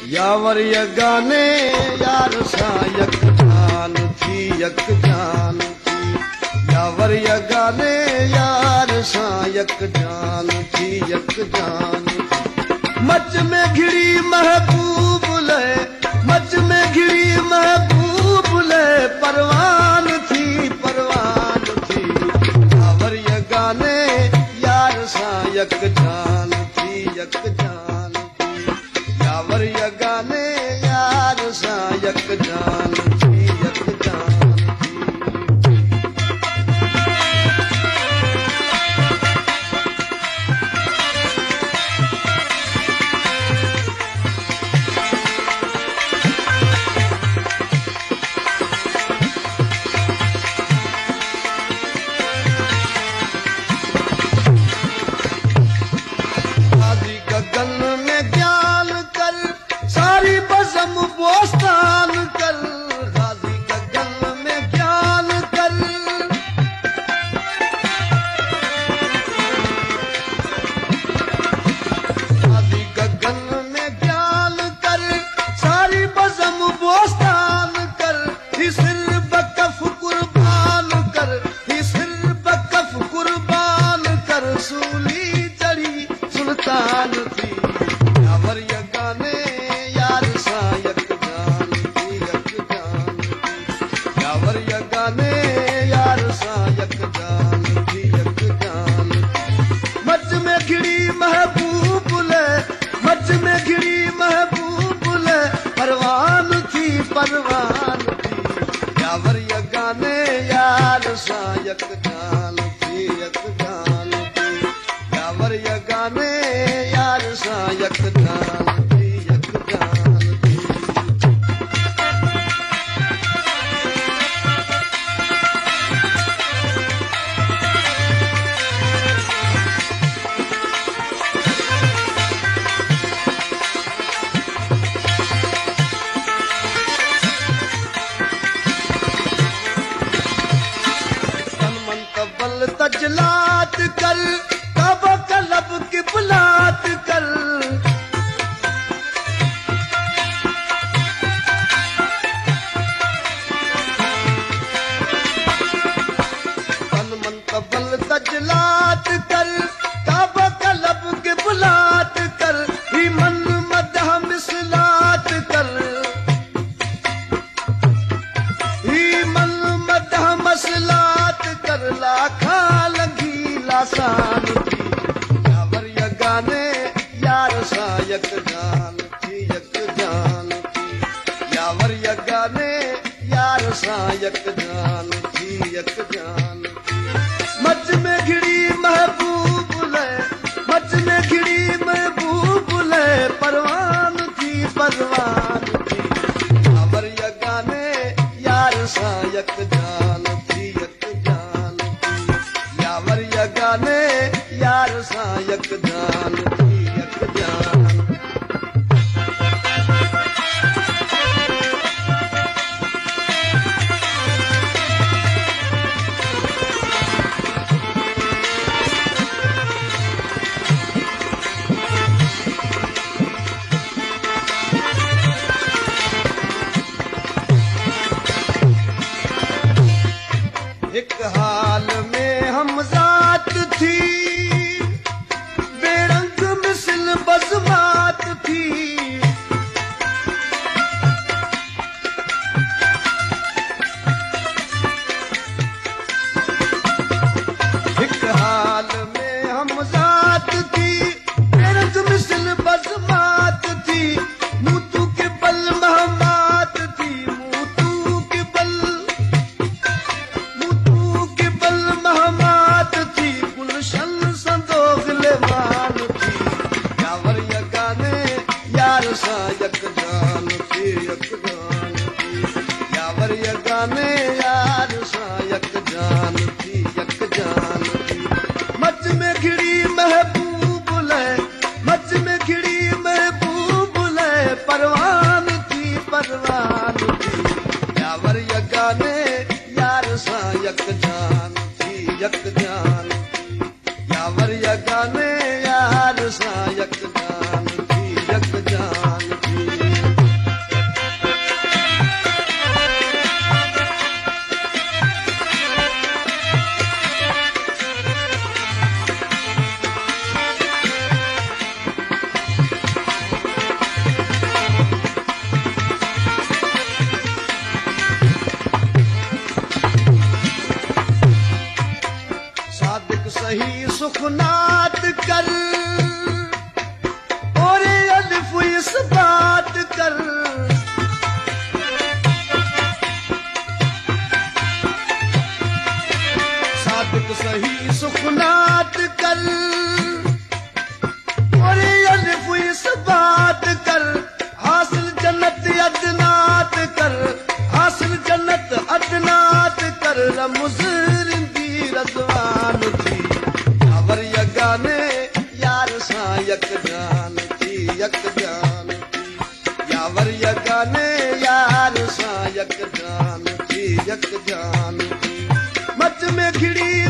यावर यगाने यार सा यक जान थी यक जान थी। यावर यगाने यार सा यक जान थी यक जान थी। मच में घिरी महबूब ले, मच में घिरी महबूब ले, परवान थी परवान थी। यावर यगाने यार सा यक जान थी यक जान थी। यावर यगाने यार सा यक जान थी यक जान थी। बोस्तान कर गाजी गगन में ज्ञान कर। गाजी गगन में ज्ञान कर, सारी बज़म बोस्तान कर। ही सिर बकफ कुर्बान कर, ही सिर बकफ कुर्बान कर। सूली चढ़ी सुल्तान थी। यावर यगाने यार सा यक यावर यगाने यार सा यक जान थी यक जान थी। मच में घिरी महबूब ले, मच में घिरी महबूब ले, परवान थी परवान थी। यावर यगाने यार सा यक जान थी यक जान थी। यावर यगाने यार सा यक जान थी यक जान थी। तजलात कर कब कलब की बुलात कर। तन मन कबल तजलात कर कब कलब की बुलात कर। ही मन मदह मिसलात कर, ही मन मदह मसलात कर। लाखा लगी लासान थी। यावर यगाने यार सा यक जान थी यक जान थी। यावर यगाने यार सा यक जान थी यक जान थी। मच में घिरी महबूब ले, मच में घिरी महबूब ले, परवान थी परवान थी। यावर यगाने यार सा यक जान थी यक जान थी। यावर यगाने यार सा यक जान थी यक जान। एक हाल में हम जात थी, बेरंग मिसल बज़मात थी। एक हाल में हम जात थी, बेरंग मिसल बज़मात थी। मुतू के बल महमात थी, मुतू के बल महमात थी। गुलशन संदोग लेवान थी। यावर यगाने यार सा यक जान थी यक जान थी। यावर यगाने यार सा यक जान थी यक जान थी। मच में घिरी महबूब ले, मच में घिरी महबूब ले, परवान थी परवान थी। यावर यगाने यार सा यक जान यक जान थी। यावर यगाने यार सा यक जान थी यक जान थी। कर सादिक सही सुखनात कर और अलिफ इस बात कर हासिल जन्नत अदनात कर हासिल जन्नत अदनात कर मुज़रिंदी रज़वान थी यावर यगाने यार सां यकजान थी यकजान थी यावर यगाने यार सां यकजान थी यकजान थी मच में घिड़ी